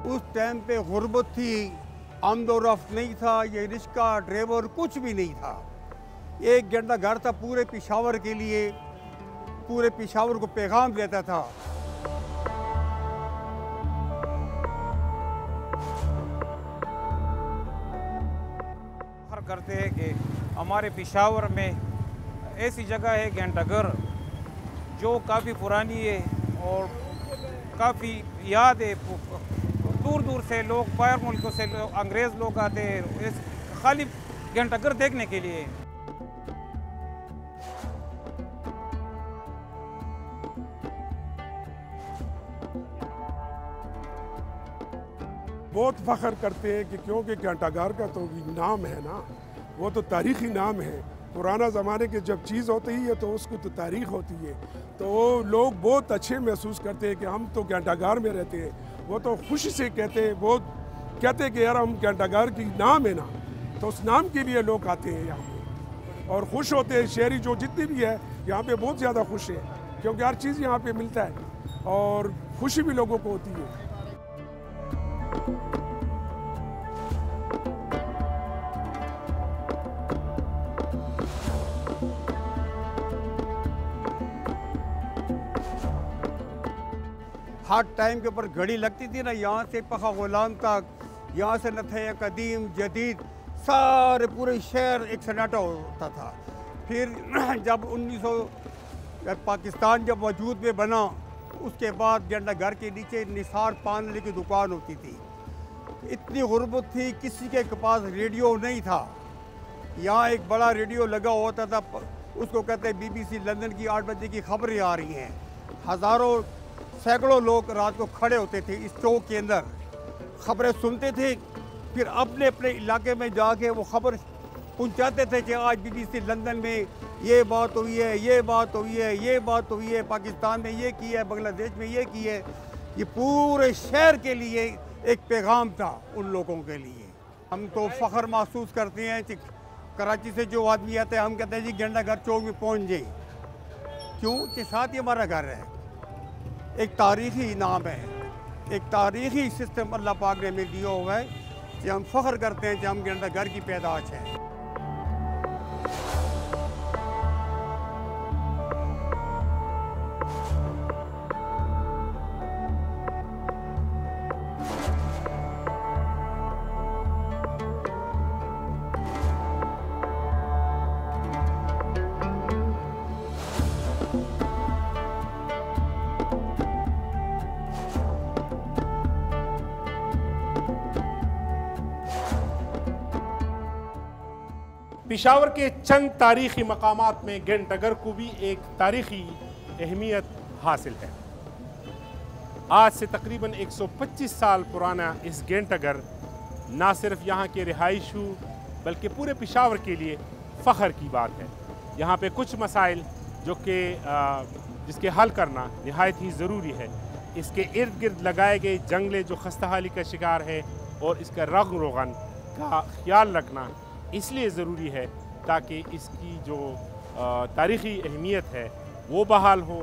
उस टाइम पे गुर्बत थी, आमद और रफ्त नहीं था, ये रिक्शा ड्राइवर कुछ भी नहीं था। एक घंटा घर था पूरे पेशावर के लिए, पूरे पेशावर को पैगाम देता था। करते हैं कि हमारे पेशावर में ऐसी जगह है घंटाघर जो काफ़ी पुरानी है और काफ़ी याद है। दूर दूर से लोग, बाहर मुल्कों से अंग्रेज़ लोग आते हैं खाली घंटाघर देखने के लिए। बहुत फ़ख्र करते हैं कि क्योंकि घंटाघर का तो नाम है ना, वो तो तारीख़ी नाम है। पुराना ज़माने की जब चीज़ होती है तो उसको तो तारीख़ होती है, तो वो लोग बहुत अच्छे महसूस करते हैं कि हम तो घंटाघर में रहते हैं। वो तो खुशी से कहते हैं, वो कहते हैं कि यार हम घंटाघर की नाम है ना, तो उस नाम के लिए लोग आते हैं यहाँ पे और खुश होते हैं। शहरी जो जितनी भी है यहाँ पे बहुत ज़्यादा खुश है, क्योंकि हर चीज़ यहाँ पे मिलता है और खुशी भी लोगों को होती है। हर टाइम के ऊपर घड़ी लगती थी ना, यहाँ से पखा गुलाम तक, यहाँ से नथैया कदीम जदीद, सारे पूरे शहर एक सन्नाटा होता था। फिर जब 1900 पाकिस्तान जब वजूद में बना, उसके बाद घंटाघर के नीचे निसार पान की दुकान होती थी। इतनी गुर्बत थी, किसी के पास रेडियो नहीं था। यहाँ एक बड़ा रेडियो लगा होता था, उसको कहते हैं BBC लंदन की 8 बजे की खबरें आ रही हैं। हज़ारों सैकड़ों लोग रात को खड़े होते थे इस चौक के अंदर, खबरें सुनते थे, फिर अपने अपने इलाके में जाके वो खबर पहुंचाते थे कि आज BBC लंदन में ये बात हुई है, ये बात हुई है, ये बात हुई है, पाकिस्तान में ये की है, बांग्लादेश में ये की है। ये पूरे शहर के लिए एक पैगाम था उन लोगों के लिए। हम तो फ़ख्र महसूस करते हैं कि कराची से जो आदमी आते हैं, हम कहते हैं जी घंटाघर चौक में पहुँच जाए, क्यों कि साथ ही हमारा घर है। एक तारीख़ी नाम है, एक तारीख़ी सिस्टम अल्लाह पाक ने हमें दिया हुआ है कि हम फ़ख्र करते हैं कि हम घंटाघर की पैदाश हैं। पेशावर के चंद तारीख़ी मकामात में घंटाघर को भी एक तारीख़ी अहमियत हासिल है। आज से तकरीबन 125 साल पुराना इस घंटाघर ना सिर्फ यहाँ के रिहायशू बल्कि पूरे पेशावर के लिए फ़ख्र की बात है। यहाँ पे कुछ मसाइल जो कि जिसके हल करना नहायत ही ज़रूरी है। इसके इर्द गिर्द लगाए गए जंगले जो खस्ताहाली का शिकार है और इसका रंग रोगन का ख्याल रखना इसलिए ज़रूरी है ताकि इसकी जो तारीख़ी अहमियत है वो बहाल हो